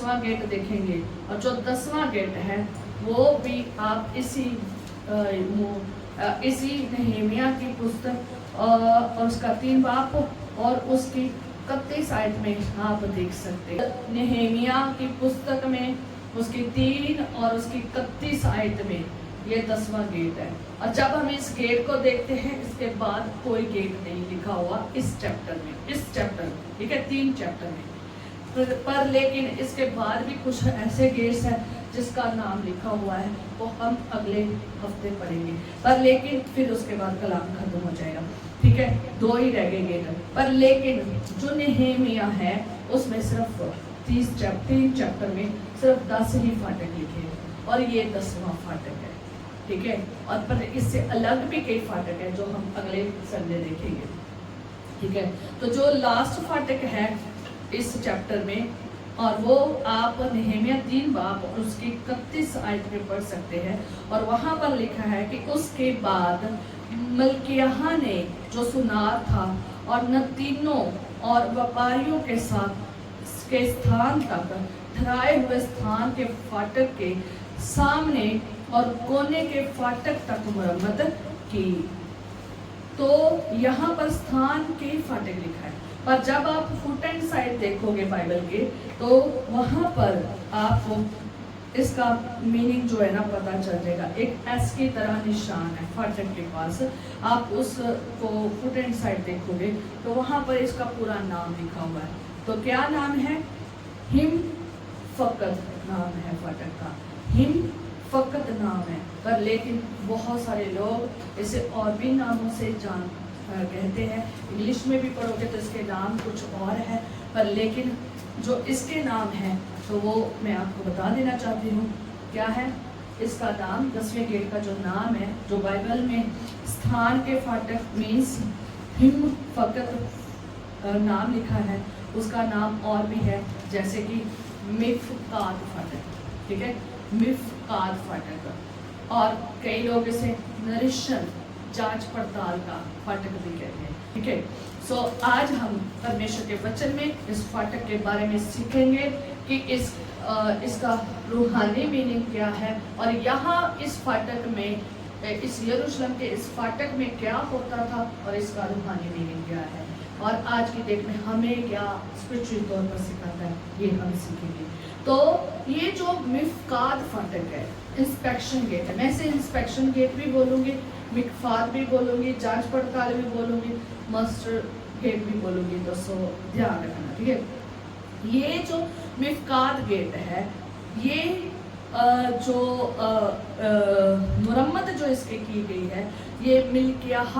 10वां gate देखेंगे। और जो 10वां गेट है वो भी आप इसी नहमीया की पुस्तक और उसका 3 बाब और उसकी 31 आयत में आप देख सकते हैं। नहमीया की पुस्तक में उसकी 3 और उसकी 31 आयत में ये 10वां गेट है। और जब हम इस गेट को देखते हैं, इसके बाद कोई गेट नहीं लिखा हुआ इस चैप्टर में, ठीक है, 3 चैप्टर में। पर लेकिन इसके बाद भी कुछ ऐसे गेट्स हैं जिसका नाम लिखा हुआ है, वो हम अगले हफ्ते पढ़ेंगे। पर लेकिन फिर उसके बाद कलाम खत्म हो जाएगा, ठीक है, 2 ही रह गए गेट। पर लेकिन जो नहमीया है उसमें सिर्फ 3 चैप्टर में सिर्फ 10 ही फाटक लिखे हैं और ये 10वां फाटक है, ठीक है। और पर इससे अलग भी कई फाटक है जो हम अगले संडे देखेंगे, ठीक है। तो जो लास्ट फाटक है इस चैप्टर में, और वो आप नहमीया 3 बाब और उसकी 31 आयत में पढ़ सकते हैं। और वहाँ पर लिखा है कि उसके बाद मल्किय्याह ने जो सुनार था और नतीनों और व्यापारियों के साथ के स्थान तक ठहराए हुए स्थान के फाटक के सामने और कोने के फाटक तक मरम्मत की। तो यहाँ पर स्थान के फाटक लिखा है, पर जब आप फुट एंड साइड देखोगे बाइबल के, तो वहाँ पर आपको इसका मीनिंग जो है ना पता चल जाएगा। एक एस की तरह निशान है फाटक के पास, आप उसको फुट एंड साइड देखोगे तो वहाँ पर इसका पूरा नाम लिखा हुआ है। तो क्या नाम है? हिम फकत नाम है फाटक का, हिम फकत नाम है। पर लेकिन बहुत सारे लोग इसे और भी नामों से कहते हैं। इंग्लिश में भी पढ़ोगे तो इसके नाम कुछ और है, पर लेकिन जो इसके नाम है तो वो मैं आपको बता देना चाहती हूँ। क्या है इसका नाम? 10वें गेट का जो नाम है, जो बाइबल में स्थान के फाटक मीन्स हिम फकत नाम लिखा है, उसका नाम और भी है, जैसे कि मिफ्काद फाटक, ठीक है, मिफ्काद फाटक। और कई लोग इसे निरीक्षण जांच पड़ताल का फाटक भी कहते हैं, ठीक है। सो आज हम परमेश्वर के वचन में इस फाटक के बारे में सीखेंगे कि इसका रूहानी मीनिंग क्या है, और यहाँ इस फाटक में, इस यरूशलेम के इस फाटक में क्या होता था और इसका रूहानी मीनिंग क्या है, और आज की डेट में हमें क्या स्पिरिचुअल तौर पर सिखाता है, ये हम सीखेंगे। तो ये जो मिफ्काद फाटक है, इंस्पेक्शन गेट है, मैं इसे इंस्पेक्शन गेट भी बोलूँगी, मिकफाद भी बोलूँगी, जांच पड़ताल भी बोलूँगी, मस्टर गेट भी बोलूँगी, तो सो ध्यान रखना, ठीक है। ये जो मिफ्काद गेट है, ये जो मुरम्मत जो इसके की गई है, ये मिल्किय्याह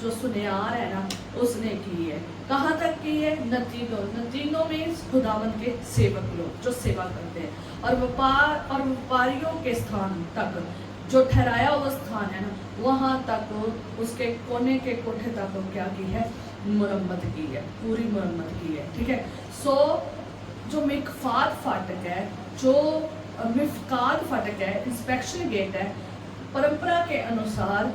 जो सुनियार है ना, उसने की है। कहाँ तक की है? नतीनों में खुदावंद के सेवक लोग जो सेवा करते हैं, और व्यापारियों के स्थान तक, जो ठहराया हुआ स्थान है ना, वहाँ तक, उसके कोने के कोठे तक क्या की है? मुरम्मत की है, पूरी मुरम्मत की है, ठीक है। सो जो मिकफाद फाटक है, जो मिफ्काद फाटक है, इंस्पेक्शन गेट है, परंपरा के अनुसार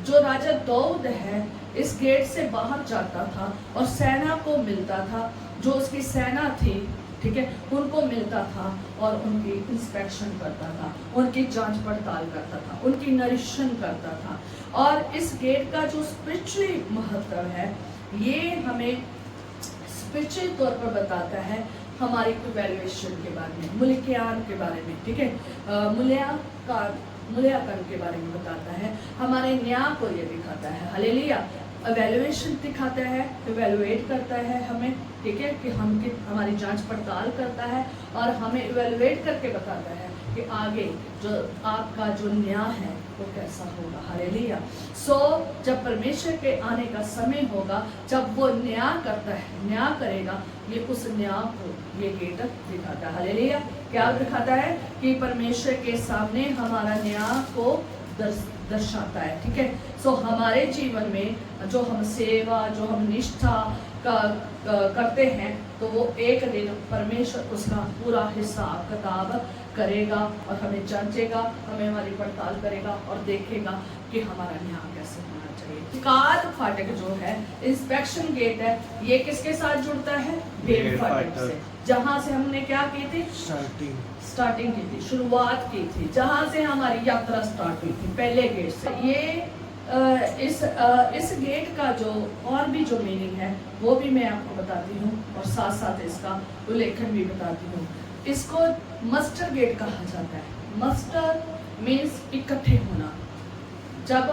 जो राजा दाऊद है इस गेट से बाहर जाता था और सेना को मिलता था, जो उसकी सेना थी, ठीक है, उनको मिलता था और उनकी इंस्पेक्शन करता था, उनकी जांच पड़ताल करता था, उनकी निरीक्षण करता था। और इस गेट का जो स्पिरिचुअली महत्व है, ये हमें स्पिरिचुअल तौर पर बताता है हमारी इवैल्यूएशन के बारे में, मूल्यांकन के बारे में, ठीक है, मूल्यांकन के बारे में बताता है, हमारे न्याय को ये दिखाता है, हालेलुया। इवैल्यूएशन दिखाता है, इवैल्यूएट करता है हमें, ठीक है, कि हमारी जांच पड़ताल करता है और हमें इवैल्यूएट करके बताता है कि आगे जो आपका जो न्याय है वो कैसा होगा, हालेलुया। सो जब परमेश्वर के आने का समय होगा, जब वो न्याय करता है, न्याय करेगा, ये उस न्याय को ये गेट दिखाता है, हालेलुया। क्या दिखाता है? कि परमेश्वर के सामने हमारा न्याय को दर्शाता है, ठीक है। सो हमारे जीवन में जो हम सेवा, जो हम निष्ठा, करते हैं तो वो एक दिन परमेश्वर उसका पूरा हिसाब किताब करेगा और हमें जांचेगा, हमें हमारी पड़ताल करेगा और देखेगा कि हमारा न्याय कैसे होना चाहिए। काद फाटक जो है इंस्पेक्शन गेट है, ये किसके साथ जुड़ता है? भेड़ फाटक से, जहाँ से हमने क्या की थी? स्टार्टिंग की थी, शुरुआत की थी, जहाँ से हमारी यात्रा स्टार्ट हुई थी, पहले गेट से। ये इस गेट का जो और भी जो मीनिंग है वो भी मैं आपको बताती हूँ और साथ साथ इसका उल्लेखन भी बताती हूँ। इसको मस्टर गेट कहा जाता है। मस्टर मीन्स इकट्ठे होना। जब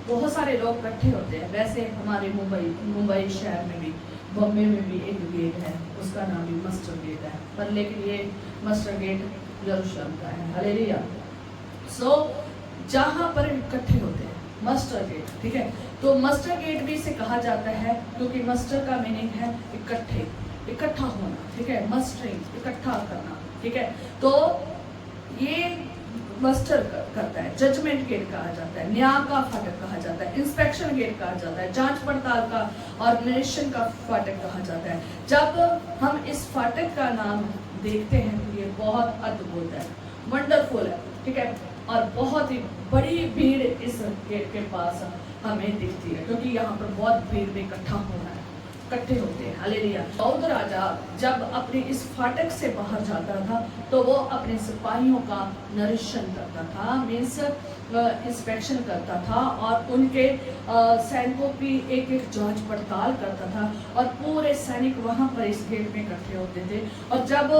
बहुत सारे लोग इकट्ठे होते हैं, वैसे हमारे मुंबई शहर में भी, बॉम्बे में भी एक गेट है, उसका नाम भी मस्टर गेट है, पर लेकिन ये मस्टर गेट यरूशलेम का है। हालेलुया। सो जहाँ पर इकट्ठे होते हैं, मस्टर गेट, ठीक है। तो मस्टर गेट भी इसे कहा जाता है क्योंकि मस्टर का मीनिंग है इकट्ठे, इकट्ठा होना, ठीक है। मस्टरिंग, इकट्ठा करना, ठीक है। तो ये मस्टर करता है। जजमेंट गेट कहा जाता है, न्याय का फाटक कहा जाता है, इंस्पेक्शन गेट कहा जाता है, जांच पड़ताल का और निरीक्षण का फाटक कहा जाता है। जब हम इस फाटक का नाम देखते हैं तो ये बहुत अद्भुत है, वंडरफुल है, ठीक है। और बहुत ही बड़ी भीड़ इस गेट के पास हमें दिखती है क्योंकि यहाँ पर बहुत भीड़ में इकट्ठा होना है, इकट्ठे होते हैं। हालेलुया। दाऊद राजा जब अपने इस फाटक से बाहर जाता था तो वो अपने सिपाहियों का निरीक्षण करता था, मीन्स इंस्पेक्शन करता था और उनके सैनिकों की एक एक जांच पड़ताल करता था और पूरे सैनिक वहाँ पर इस गेट में इकट्ठे होते थे। और जब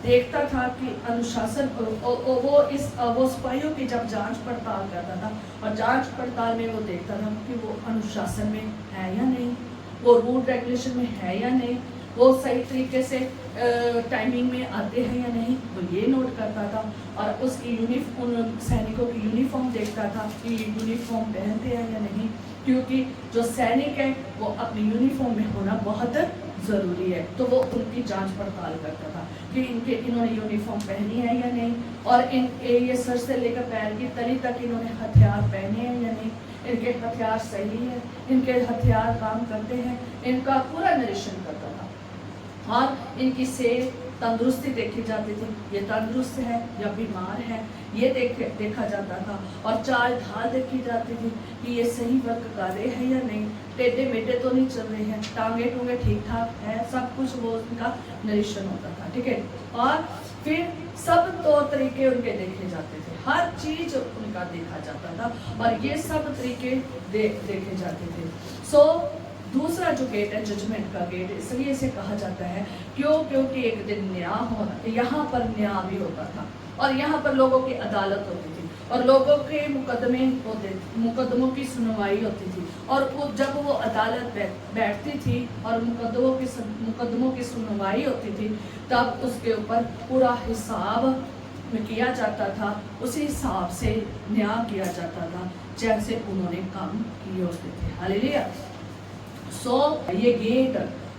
देखता था कि अनुशासन वो सिपाहियों की जब जांच पड़ताल करता था और जांच पड़ताल में वो देखता था कि वो अनुशासन में है या नहीं, वो रूल रेगुलेशन में है या नहीं, वो सही तरीके से टाइमिंग में आते हैं या नहीं, वो ये नोट करता था। और उसकी उन सैनिकों की यूनिफॉर्म देखता था कि यूनिफॉर्म पहनते हैं या नहीं, क्योंकि जो सैनिक है वो अपनी यूनिफॉर्म में होना बहुत ज़रूरी है। तो वो उनकी जांच पड़ताल करता था कि इन्होंने यूनिफॉर्म पहनी है या नहीं, और ये सर से लेकर पैर की तली तक इन्होंने हथियार पहने हैं या नहीं, इनके हथियार सही है, इनके हथियार काम करते हैं, इनका पूरा निरीक्षण करता था। और इनकी सेहत तंदुरुस्ती देखी जाती थी, ये तंदुरुस्त है या बीमार है, ये देखा जाता था। और चाल ढाल देखी जाती थी कि ये सही वर्क कर रहे हैं या नहीं, टेढ़े मेढ़े तो नहीं चल रहे हैं, टांगे टूंगे ठीक ठाक है, सब कुछ वो उनका निरीक्षण होता था, ठीक है। और फिर सब तौर तरीके उनके देखे जाते थे, हर चीज उनका देखा जाता था और ये सब तरीके देखे जाते थे। सो दूसरा जो गेट है जजमेंट का गेट, इसलिए इसे कहा जाता है क्योंकि एक दिन न्याय होना, यहाँ पर न्याय भी होता था और यहाँ पर लोगों की अदालत होती थी और लोगों के मुकदमों की सुनवाई होती थी। और जब वो अदालत बैठती थी और मुकदमों की सुनवाई होती थी, तब उसके ऊपर पूरा हिसाब किया जाता था, उसी हिसाब से न्याय किया जाता था जैसे उन्होंने काम किए होते थे। हालेलुया। सो ये गेट,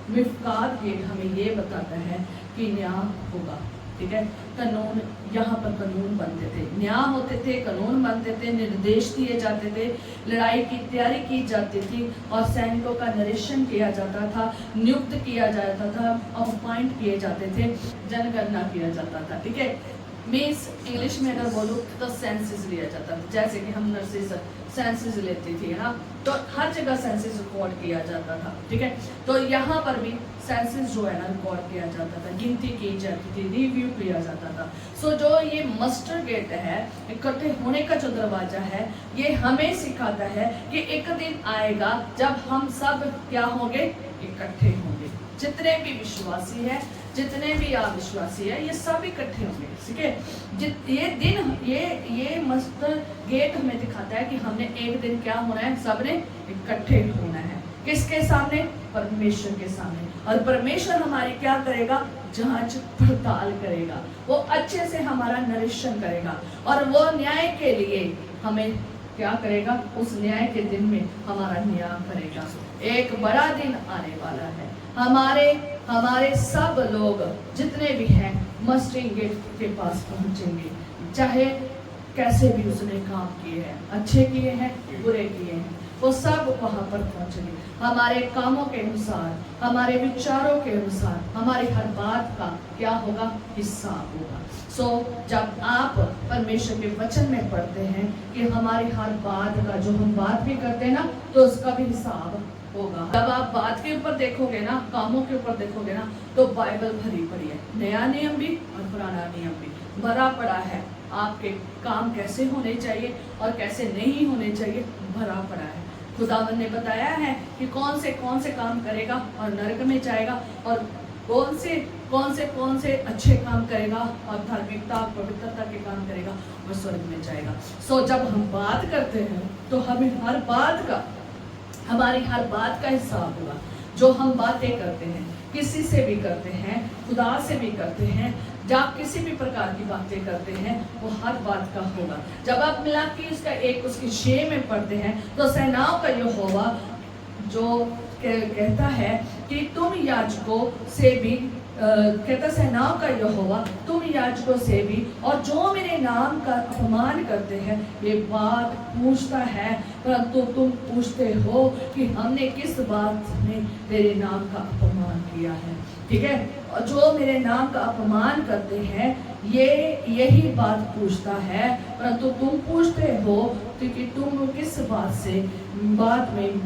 मिफ्कात गेट हमें ये बताता है कि न्याय होगा, ठीक है। कानून, यहाँ पर कानून बनते थे, न्याय होते थे, कानून बनते थे, निर्देश दिए जाते थे, लड़ाई की तैयारी की जाती थी और सैनिकों का निरीक्षण किया जाता था, नियुक्त किया जाता था, अपॉइंट किए जाते थे, जनगणना किया जाता था, ठीक है। मीन्स इंग्लिश में अगर बोलूँ तो सेंसस लिया जाता था, जैसे कि हम नर्सेज सेंसस लेती थी ना, तो हर जगह सेंसस रिकॉर्ड किया जाता था, ठीक है। तो यहाँ पर भी सेंसस जो है ना रिकॉर्ड किया जाता था, गिनती की जाती थी, रिव्यू किया जाता था। सो जो ये मस्टर गेट है, इकट्ठे होने का जो दरवाजा है, ये हमें सिखाता है कि एक दिन आएगा जब हम सब क्या होंगे, इकट्ठे होंगे। जितने भी विश्वासी है, जितने भी अविश्वासी है, ये सब इकट्ठे होंगे, ठीक है। ये दिन, ये मस्टर गेट हमें दिखाता है कि हमने एक दिन क्या होना है, सबने इकट्ठे होना है। किसके सामने? परमेश्वर के सामने। और परमेश्वर हमारी क्या करेगा? जांच पड़ताल करेगा, वो अच्छे से हमारा निरीक्षण करेगा और वो न्याय के लिए हमें क्या करेगा? उस न्याय के दिन में हमारा न्याय करेगा। एक बड़ा दिन आने वाला है, हमारे सब लोग जितने भी हैं मस्टरिंग गेट के पास पहुंचेंगे, चाहे कैसे भी उसने काम किए हैं, अच्छे किए हैं, बुरे किए हैं, वो सब वहां पर पहुंचेंगे। हमारे कामों के अनुसार, हमारे विचारों के अनुसार, हमारी हर बात का क्या होगा, हिसाब होगा। जब आप परमेश्वर के वचन में पढ़ते हैं कि हमारी हर बात का, जो हम बात भी करते हैं ना, तो उसका भी हिसाब होगा। जब आप बात के ऊपर देखोगे ना, कामों के ऊपर देखोगे ना, तो बाइबल भरी पड़ी है, नया नियम भी और पुराना नियम भी भरा पड़ा है। आपके काम कैसे होने चाहिए और कैसे नहीं होने चाहिए, भरा पड़ा है। खुदावन ने बताया है कि कौन से काम करेगा और नरक में जाएगा, और कौन से अच्छे काम करेगा और धार्मिकता और पवित्रता के काम करेगा और स्वर्ग में जाएगा। जब हम बात करते हैं तो हमें हमारी हर बात का हिसाब होगा। जो हम बातें करते हैं, किसी से भी करते हैं, खुदा से भी करते हैं, जब किसी भी प्रकार की बातें करते हैं, वो हर बात का होगा। जब आप मिलाकी उसका 1 उसकी 6 में पढ़ते हैं, तो सेनाओं का यहोवा जो कहता है कि तुम याजकों से भी, कहता सेनाओं का यहोवा तुम याजकों से भी और जो मेरे नाम का अपमान करते हैं, ये बात पूछता है, परंतु तुम पूछते हो कि हमने किस बात में तेरे नाम का अपमान किया है। ठीक है, और जो मेरे नाम का अपमान करते हैं, ये यही बात पूछता है, परंतु तुम पूछते हो क्योंकि तुम किस बात में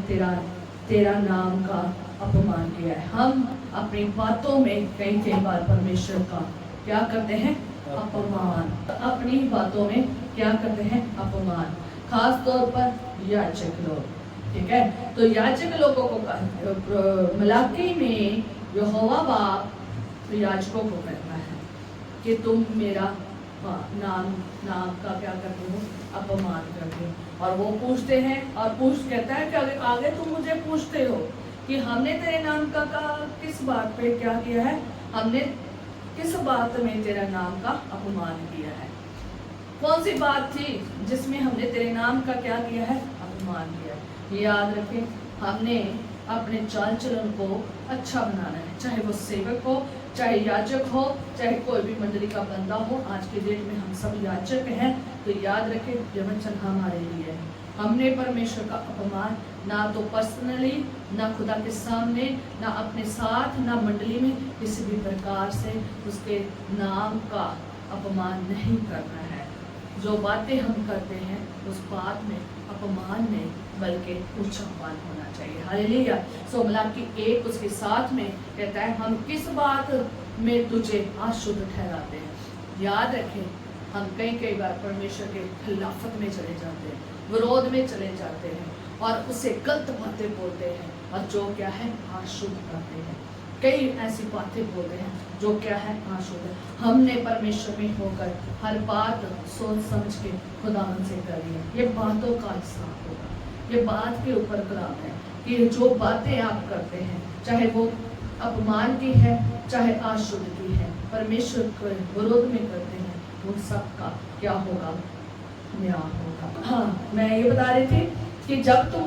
तेरा नाम का अपमान किया है। हम अपनी बातों में कई बार परमेश्वर का क्या करते हैं, अपमान। अपनी बातों में क्या करते हैं, अपमान। खास तौर पर याजक लोग, ठीक है। तो याजक लोगों को मलाकी में यहोवा बाप तो याजकों को कहता है कि तुम मेरा नाम का क्या करते हो, अपमान करते हो। और वो पूछते हैं और कहता है कि आगे तुम मुझे पूछते हो कि हमने तेरे नाम का किस बात पे क्या किया है, हमने किस बात में तेरा नाम का अपमान किया है। कौन सी बात थी जिसमें हमने तेरे नाम का क्या किया है, अपमान किया है। याद रखें, हमने अपने चाल चलन को अच्छा बनाना है, चाहे वो सेवक हो, चाहे याजक हो, चाहे कोई भी मंडली का बंदा हो। आज के डेट में हम सब याजक हैं, तो याद रखें ये वचन हमारे लिए है। हमने परमेश्वर का अपमान ना तो पर्सनली, ना खुदा के सामने, ना अपने साथ, ना मंडली में किसी भी प्रकार से उसके नाम का अपमान नहीं करना है। जो बातें हम करते हैं उस बात में अपमान नहीं बल्कि उच्चापान होना चाहिए। हालेलुया। मलाकी 1 उसके साथ में कहता है हम किस बात में तुझे अशुद्ध ठहराते हैं। याद रखें, हम कई बार परमेश्वर के खिलाफत में चले जाते हैं, विरोध में चले जाते हैं और उससे गलत बातें बोलते हैं और जो क्या है, अशुद्ध करते हैं। कई ऐसी बातें बोलते हैं जो क्या है, अशुद्ध है। हमने परमेश्वर में होकर हर बात सोच समझ के खुदावन से कर लिया। ये बातों का हिसाब होगा। ये बात के ऊपर कलाम है कि जो बातें आप करते हैं, चाहे वो अपमान की है, चाहे अशुद्ध की है, परमेश्वर के विरोध में करते हैं, उन सब का क्या होगा, न्याय होगा। हाँ, मैं ये बता रही थी कि जब तुम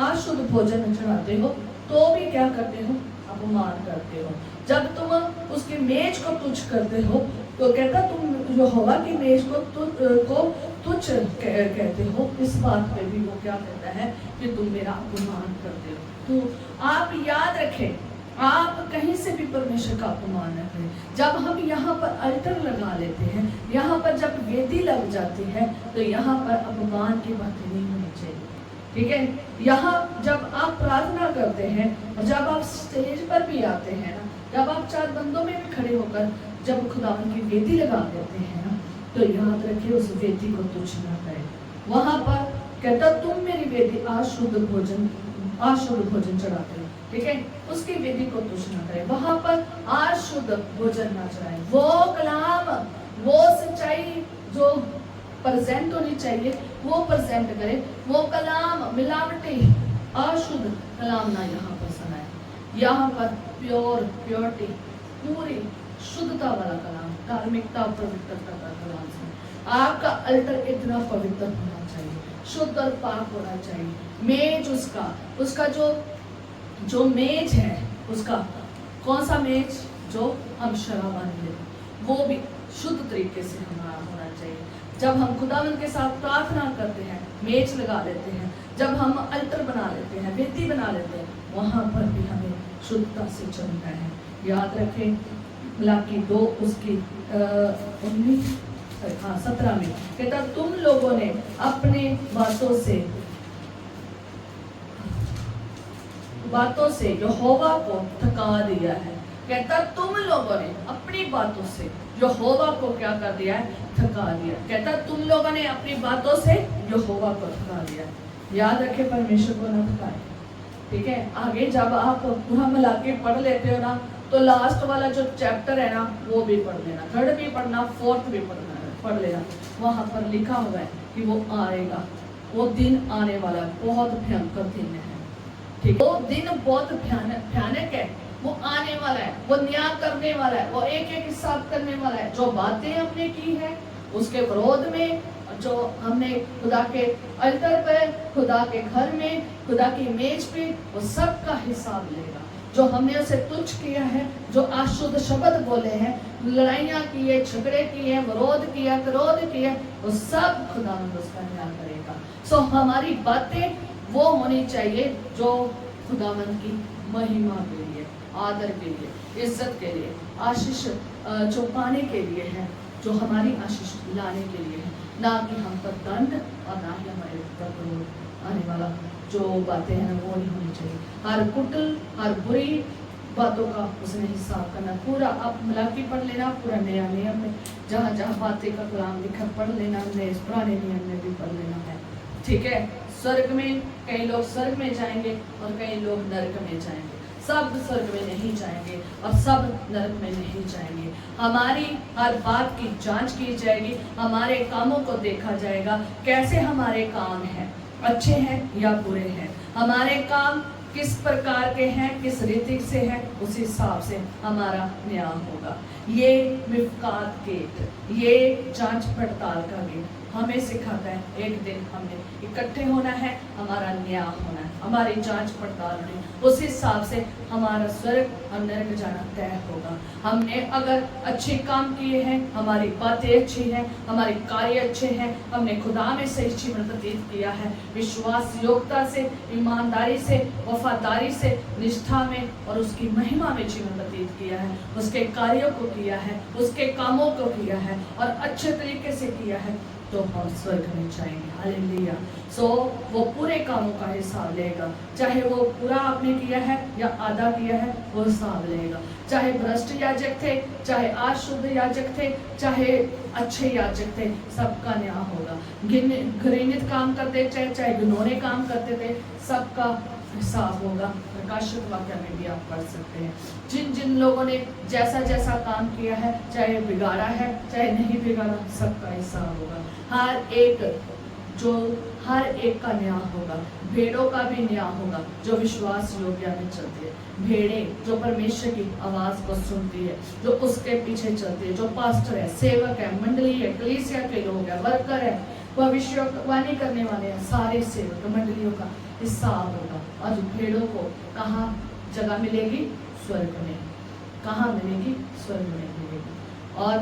अशुद्ध भोजन चढ़ाते हो तो भी क्या करते हो, अपमान करते हो। जब तुम उसकी मेज को तुच्छ करते हो तो कहता तुम यहोवा की मेज को तुच्छ कहते हो। इस बात पे भी वो क्या कहता है कि तुम मेरा अपमान करते हो। तो आप याद रखें, आप कहीं से भी परमेश्वर का अपमान न करें। जब हम यहाँ पर अल्टर लगा लेते हैं, यहाँ पर जब वेदी लग जाती है, तो यहाँ पर अपमान की बातें नहीं होनी चाहिए। ठीक है, यहाँ जब आप प्रार्थना करते हैं और जब आप स्टेज पर भी आते हैं ना, जब आप 4 बंदों में भी खड़े होकर जब खुदावन की वेदी लगा देते हैं ना, तो याद रखिए उस वेदी को तुच्छ ना करें। वहां पर कहता तुम मेरी वेदी अशुद्ध भोजन चढ़ाते हो, ठीक है, उसकी वेदी को तुच्छ ना करें। वहां पर अशुद्ध भोजन ना चढ़ाएं। वो कलाम, वो सच्चाई जो प्रेजेंट होनी चाहिए वो प्रेजेंट करे। वो कलाम मिलावटी अशुद्ध कलाम ना यहाँ पर सुनाए। यहाँ पर प्योरिटी, पूरी शुद्धता वाला कलाम, धार्मिकता और पवित्रता का कलाम सुनाए। आपका अल्टर इतना पवित्र होना चाहिए, शुद्ध और पाक होना चाहिए। मेज उसका जो मेज है, उसका कौन सा मेज जो हम शराबा नहीं लेते, वो भी शुद्ध तरीके से हमारा होना चाहिए। जब हम खुदावंद के साथ प्रार्थना करते हैं, मेज लगा लेते हैं, जब हम अल्टर बना लेते हैं, वेदी बना लेते हैं, वहाँ पर भी हमें शुद्धता से चलना है। याद रखें मलाकी 2 उसकी 17 में कहता तुम लोगों ने अपने बातों से यहोवा को थका दिया है। कहता तुम लोगों ने अपनी बातों से यहोवा को क्या कर दिया है? थका दिया। कहता तुम लोगों ने अपनी बातों से यहोवा को थका दिया। याद रखे परमेश्वर को न थकाए। ठीक है, आगे जब आप पूरा मलाकी पढ़ लेते हो ना, तो लास्ट वाला जो चैप्टर है ना वो भी पढ़ लेना, 3rd भी पढ़ना, 4th भी पढ़ लेना। वहां पर लिखा हुआ है कि वो आएगा, वो दिन आने वाला है, बहुत भयंकर दिन है। ठीक, वो दिन बहुत भयानक है, वो आने वाला है, वो न्याय करने वाला है, वो एक एक हिसाब करने वाला है। जो बातें हमने की है उसके विरोध में, जो हमने खुदा के अल्टर पे, खुदा के घर में, खुदा की मेज पे, वो सब का हिसाब लेगा। जो हमने उसे तुच्छ किया है, जो अशुद्ध शब्द बोले हैं, लड़ाइयाँ की है, झगड़े किए, विरोध किया, क्रोध किया, वो सब खुदा उसका न्याय करेगा। सो हमारी बातें वो होनी चाहिए जो खुदावन की महिमा के लिए, आदर के लिए, इज्जत के लिए, आशीष जो पाने के लिए है, जो हमारी आशीष लाने के लिए है, ना कि हम पर दंड और ना ही हमारे ऊपर क्रोध आने वाला जो बातें हैं वो नहीं होनी चाहिए। हर कुटिल, हर बुरी बातों का उसने हिसाब करना। पूरा आप मलाकी पढ़ लेना, पूरा नया नियम में जहाँ जहाँ बातें का कलाम लिखा पढ़ लेना, नए पुराने नियम में भी पढ़ लेना है। ठीक है, स्वर्ग में कई लोग स्वर्ग में जाएंगे और कई लोग नरक में जाएंगे। सब स्वर्ग में नहीं जाएंगे और सब नरक में नहीं जाएंगे। हमारी हर बात की जांच की जाएगी, हमारे कामों को देखा जाएगा, कैसे हमारे काम हैं, अच्छे हैं या बुरे हैं, हमारे काम किस प्रकार के हैं, किस रीति से हैं, उस हिसाब से हमारा न्याय होगा। ये मिफ्कात गेट, ये जांच पड़ताल का गेट हमें सिखाता है एक दिन हमने इकट्ठे होना है, हमारा न्याय होना है, हमारी जांच पड़ताल होनी, उस हिसाब से हमारा स्वर्ग और नरक जाना तय होगा। हमने अगर अच्छे काम किए हैं, हमारी बातें अच्छी हैं, हमारे कार्य अच्छे हैं, हमने खुदा में सही जीवन व्यतीत किया है, विश्वास योग्यता से, ईमानदारी से, वफादारी से, निष्ठा में और उसकी महिमा में जीवन व्यतीत किया है, उसके कार्यों को किया है, उसके कामों को किया है और अच्छे तरीके से किया है, तो हम स्वर्ग में जाएंगे। हालेलुया। सो वो पूरे कामों का हिसाब लेगा, चाहे वो पूरा आपने किया है या आधा किया है, वो हिसाब लेगा। चाहे भ्रष्ट याजक थे, चाहे अशुद्ध याजक थे, चाहे अच्छे याजक थे, सबका न्याय होगा। घृणित काम करते चाहे घिनौने काम करते थे, सबका हिसाब होगा। प्रकाशित वाक्य में भी आप पढ़ सकते हैं। जिन जिन लोगों ने जैसा जैसा काम किया है, चाहे बिगाड़ा है चाहे नहीं बिगाड़ा, सबका हिसाब होगा। हर एक का न्याय होगा। भेड़ों का भी न्याय होगा जो विश्वास योग्य में चलती है, भेड़ें जो परमेश्वर की आवाज को सुनती है, जो उसके पीछे चलती है, जो पास्टर है, सेवक है, मंडली है, कलीसिया के लोग है, वर्कर है, भविष्यवाणी करने वाले हैं, सारे सेवक मंडलियों का हिसाब होगा। और भेड़ों को कहाँ जगह मिलेगी? स्वर्ग में। कहाँ मिलेगी? स्वर्ग में मिलेगी। और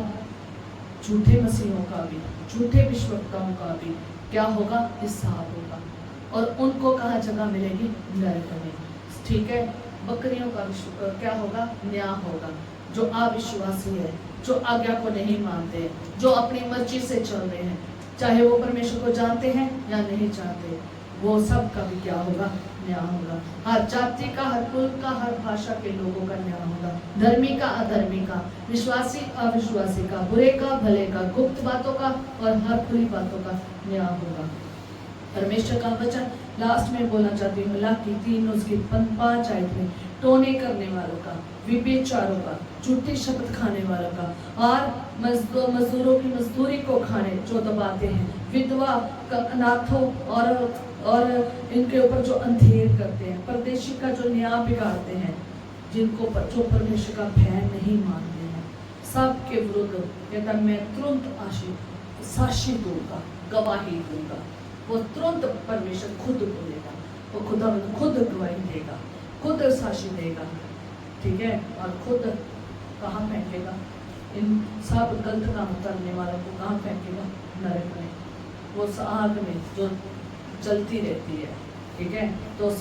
झूठे मसीहों का भी, झूठे विश्वक्ताओं का भी क्या होगा? हिसाब होगा। और उनको कहाँ जगह मिलेगी? नरक में। ठीक है, बकरियों का क्या होगा? न्याय होगा। जो अविश्वासी है, जो आज्ञा को नहीं मानते, जो अपनी मर्जी से चल रहे हैं, चाहे वो परमेश्वर को जानते हैं या नहीं जानते, वो सब का भी क्या होगा? न्याय होगा। हर जाति का, हर कुल का, हर भाषा के लोगों का न्याय होगा। धर्मी का, अधर्मी का, विश्वासी अविश्वासी का, बुरे का, भले का, गुप्त बातों का और हर खुली बातों का न्याय होगा। परमेश्वर का वचन लास्ट में बोलना चाहती हूँ, मलाकी 3 उसकी 5 आयत में, टोने करने वालों का, विभेचारों का, झूठे शपथ खाने वालों का, और मजदूरों की मजदूरी को खाने जो दबाते हैं, विधवा, अनाथों और इनके ऊपर जो अंधेर करते हैं, परदेशी का जो न्याय बिगाड़ते हैं, जिनको जो परमेश्वर का भय नहीं मानते हैं, सब के विरुद्ध कहता मैं तुरंत साक्षी दूंगा, गवाही दूंगा। वो तुरंत परमेश्वर खुद बोलेगा, वो खुद गवाही देगा, खुद साक्षी देगा। ठीक है, और खुद कहाँ फेंकेगा? इन सब गलत काम करने वालों को कहाँ फेंकेगा? नरक में, वो उस आग में जो जलती रहती है। ठीक है, तो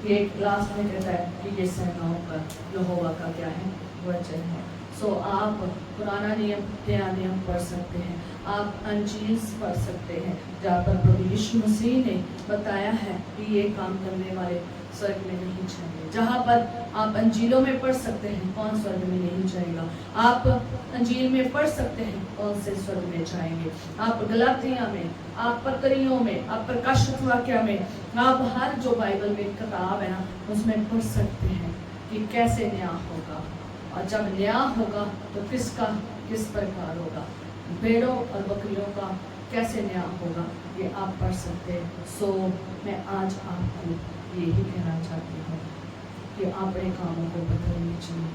ये लास्ट में कहता है कि ये सेनाओं का यहोवा का क्या है? वचन है। सो आप पुराना नियम नया नियम पढ़ सकते हैं, आप अंजील पढ़ सकते हैं जहाँ पर प्रभु यीशु मसीह ने बताया है कि ये काम करने वाले स्वर्ग में नहीं जाएंगे। जहाँ पर आप अंजीलों में पढ़ सकते हैं कौन स्वर्ग में नहीं जाएगा, आप अंजील में पढ़ सकते हैं कौन से स्वर्ग में जाएंगे, आप गलातिया में, आप पत्रियों में, आप प्रकाशित वाक्य में, आप हर जो बाइबल में किताब है ना उसमें पढ़ सकते हैं कि कैसे न्याय होगा। और जब न्याय होगा तो किस प्रकार होगा, भेड़ों और बकरियों का कैसे न्याय होगा, ये आप पढ़ सकते हैं। सो मैं आज आपको यही कहना चाहती हूँ कि अपने कामों को बदलने चाहिए,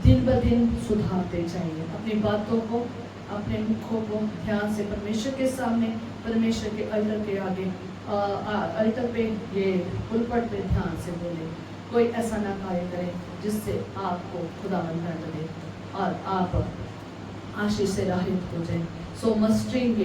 दिन ब दिन सुधारते जाइए अपनी बातों को, अपने मुखों को ध्यान से परमेश्वर के सामने, परमेश्वर के अल्टर के आगे, अल्टर पे, ये पुलपट पे ध्यान से बोले। कोई ऐसा ना कार्य करे जिससे आपको खुदावंद दंड दे और आप आशीष से रहित हो जाए। सो मस्टरिंग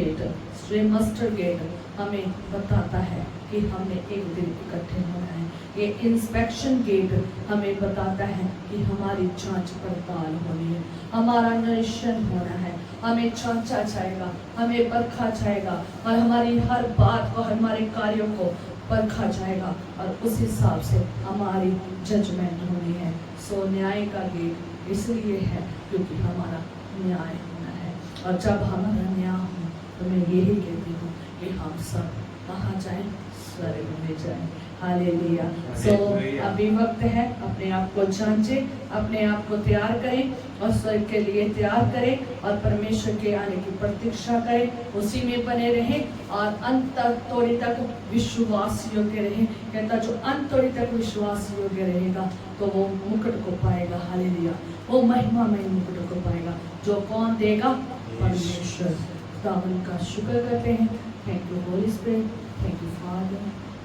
गेट हमें बताता है कि हमने एक दिन इकट्ठे होना है। ये इंस्पेक्शन गेट हमें बताता है कि हमारी जांच पड़ताल होनी है, हमारा निरीक्षण होना है, हमें जांचा जाएगा, हमें परखा जाएगा और हमारी हर बात को, हमारे कार्यों को परखा जाएगा और उस हिसाब से हमारी जजमेंट होनी है। सो न्याय का गेट इसलिए है क्योंकि हमारा न्याय होना है, और जब हमारा न्याय हो तो मैं यही कहती हूँ कि हम सब कहाँ जाएं? स्वर्ग में जाएं। हालेलुया। सो अभी वक्त है, अपने आप को जांचें, अपने आप को तैयार करें और स्वर्ग के लिए तैयार करें और परमेश्वर के आने की प्रतीक्षा करें, उसी में बने रहें और अंत तोड़ी तक विश्वास योग्य रहें। कहता जो अंत तोड़ी तक विश्वास योग्य रहेगा तो वो मुकुट को पाएगा। हालेलुया। वो महिमामय मुकुट को पाएगा। जो कौन देगा? परमेश्वर। खुदावंद का शुक्र करते हैं। Thank you Holi spirit, thank you father,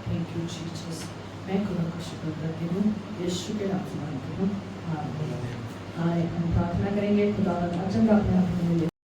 thank you Jesus. मैं खुदा का शुक्र करती हूँ, यीशु के नाम से मांगती हूँ। आमीन। हम प्रार्थना करेंगे। खुदा वचन का अपने हाथ में ले